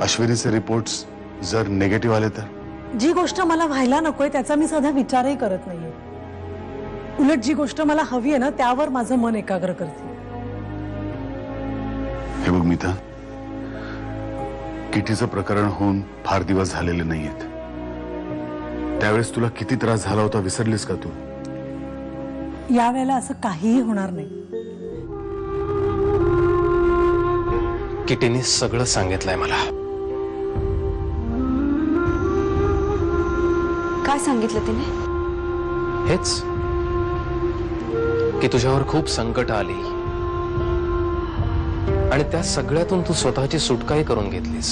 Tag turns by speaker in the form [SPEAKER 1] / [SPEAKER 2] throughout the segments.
[SPEAKER 1] अश्विनीचे reports जर negative आले तर?
[SPEAKER 2] जी गोष्ट मला व्हायला नकोय त्याचा मी साधा विचारही करत नाहीये. उलट जी गोष्ट मला हवी आहे ना त्यावर माझं मन एकाग्र करते.
[SPEAKER 1] हे बघ मीता, किटीचं प्रकरण होऊन फार दिवस झालेले नाहीयेत. त्यावेळेस तुला किती त्रास झाला होता विसरलीस का तू?
[SPEAKER 2] यावेळेला असं काहीही होणार नाही.
[SPEAKER 3] किटीने सगळं सांगितलंय मला.
[SPEAKER 4] काय सांगितलं तिने?
[SPEAKER 3] हेच की तुझ्यावर खूप संकट आली आणि त्या सगळ्यातून तू स्वतःची सुटकाही करून घेतलीस.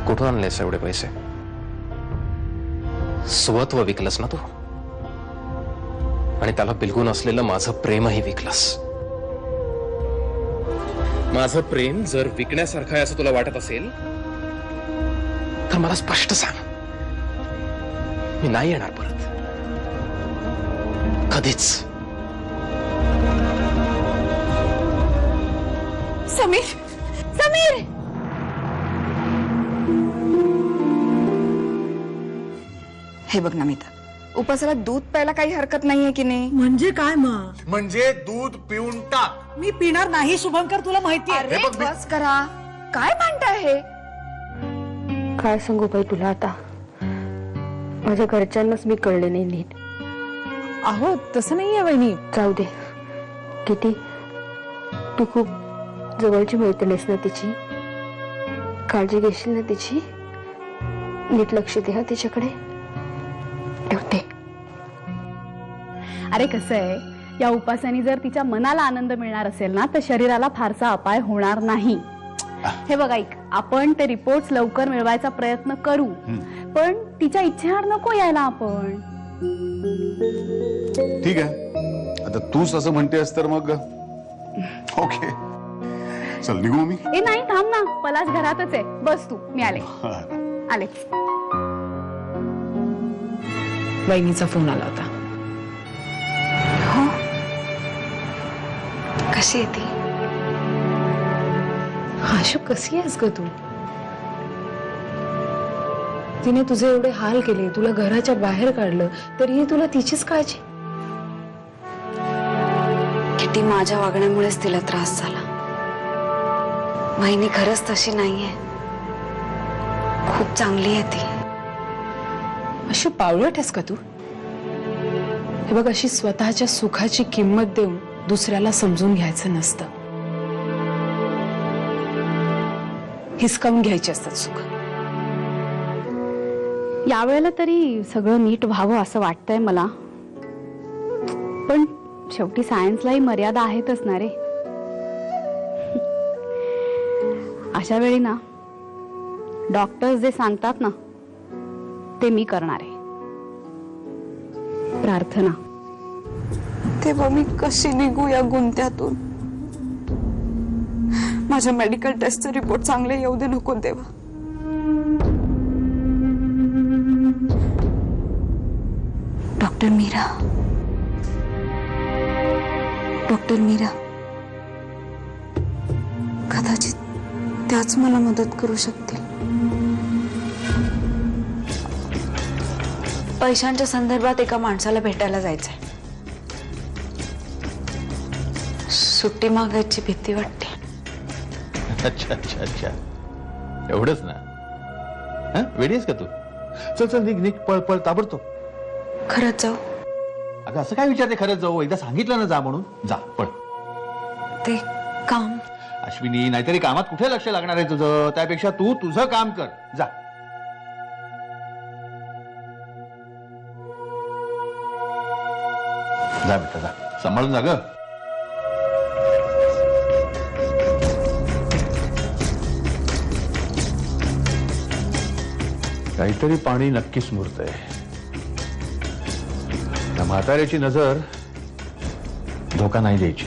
[SPEAKER 3] कुठून आणलेस एवढे पैसे? स्वत्व विकलस ना तू, आणि त्याला बिलगून असलेलं माझं प्रेमही विकलस. माझं प्रेम जर विकण्यासारखं आहे असं तुला वाटत असेल तर मला स्पष्ट सांग. मी नाही येणार परत, कधीच.
[SPEAKER 4] समीर, समीर! हे बघ नमिता, उपासाला दूध प्यायला काही हरकत नाहीये की नाही?
[SPEAKER 2] म्हणजे काय मग?
[SPEAKER 5] म्हणजे दूध पिऊन टाक.
[SPEAKER 2] मी पिणार नाही शुभंकर, तुला माहिती आहे.
[SPEAKER 4] अरे बस करा, काय भांडताय हे?
[SPEAKER 6] काय सांगू बाई तुला आता, माझ्या घरच्यांनाच मी कळले नाही नीट.
[SPEAKER 2] अहो तसं नाहीये वहिनी.
[SPEAKER 6] जाऊ दे किती, तू खूप जवळची मैत्रीणीस ना तिची, काळजी घेशील ना तिची, नीट लक्ष दे हा तिच्याकडे. ठेवते.
[SPEAKER 7] अरे कसं आहे, या उपासाने जर तिच्या मनाला आनंद मिळणार असेल ना तर शरीराला फारसा अपाय होणार नाही. हे बघा, ऐक, आपण ते रिपोर्ट्स लवकर मिळवायचा प्रयत्न करू, पण तिच्या इच्छेवर नको यायला आपण.
[SPEAKER 1] ठीक आहे, आता तूच असं म्हणतेस तर मग ओके, चल निघू मी.
[SPEAKER 7] ए नाही, थांब ना, पलाश घरातच आहे, बस तू, मी आले. आले.
[SPEAKER 2] वहिनीचा फोन आला होता.
[SPEAKER 4] हो, कशी आहे ती?
[SPEAKER 2] आशू कशी आहेस ग तू? तिने तुझे एवढे हाल केले, तुला घराच्या बाहेर काढलं, तरीही तुला तिचीच काळजी.
[SPEAKER 4] किती माझ्या वागण्यामुळेच तिला त्रास झाला. वहिनी खरंच तशी नाहीये, खूप चांगली आहे ती.
[SPEAKER 2] अशी पावलट आहेस का तू? हे बघ, अशी स्वतःच्या सुखाची किंमत देऊन दुसऱ्याला समजून घ्यायचं नसतं, हिसकावून घ्यायचे असतात सुख.
[SPEAKER 7] यावेळेला तरी सगळं नीट व्हावं असं वाटतंय मला, पण शेवटी सायन्सलाही मर्यादा आहेतच ना रे. अशा वेळी ना डॉक्टर्स जे सांगतात ना ते मी करणार आहे. प्रार्थना.
[SPEAKER 4] तेव्हा मी कशी निघू या गुंत्यातून? माझ्या मेडिकल टेस्टचे रिपोर्ट चांगले येऊ दे नको तेव्हा. डॉक्टर मीरा, डॉक्टर मीरा, कदाचित त्याच मला मदत करू शकतील. पैशांच्या संदर्भात एका माणसाला भेटायला जायचंय. सुट्टी मागायची भीती वाटते.
[SPEAKER 5] अच्छा अच्छा अच्छा, एवढंच ना? वेडी आहेस का तू? चल चल, निघ निघ, पळ पळ, ताबडतोब.
[SPEAKER 4] खरंच जाऊ?
[SPEAKER 5] अगं असं काय विचारते, खरंच जाऊ? एकदा सांगितलं ना जा म्हणून, जा पळ.
[SPEAKER 4] ते काम?
[SPEAKER 5] अश्विनी, नाहीतरी कामात कुठे लक्ष लागणार आहे तुझं? त्यापेक्षा तू तुझं काम कर, जा. जा बेटा जा, सांभाळून जा ग. काहीतरी पाणी नक्कीच मुरतंय. त्या म्हाताऱ्याची नजर धोका नाही द्यायची.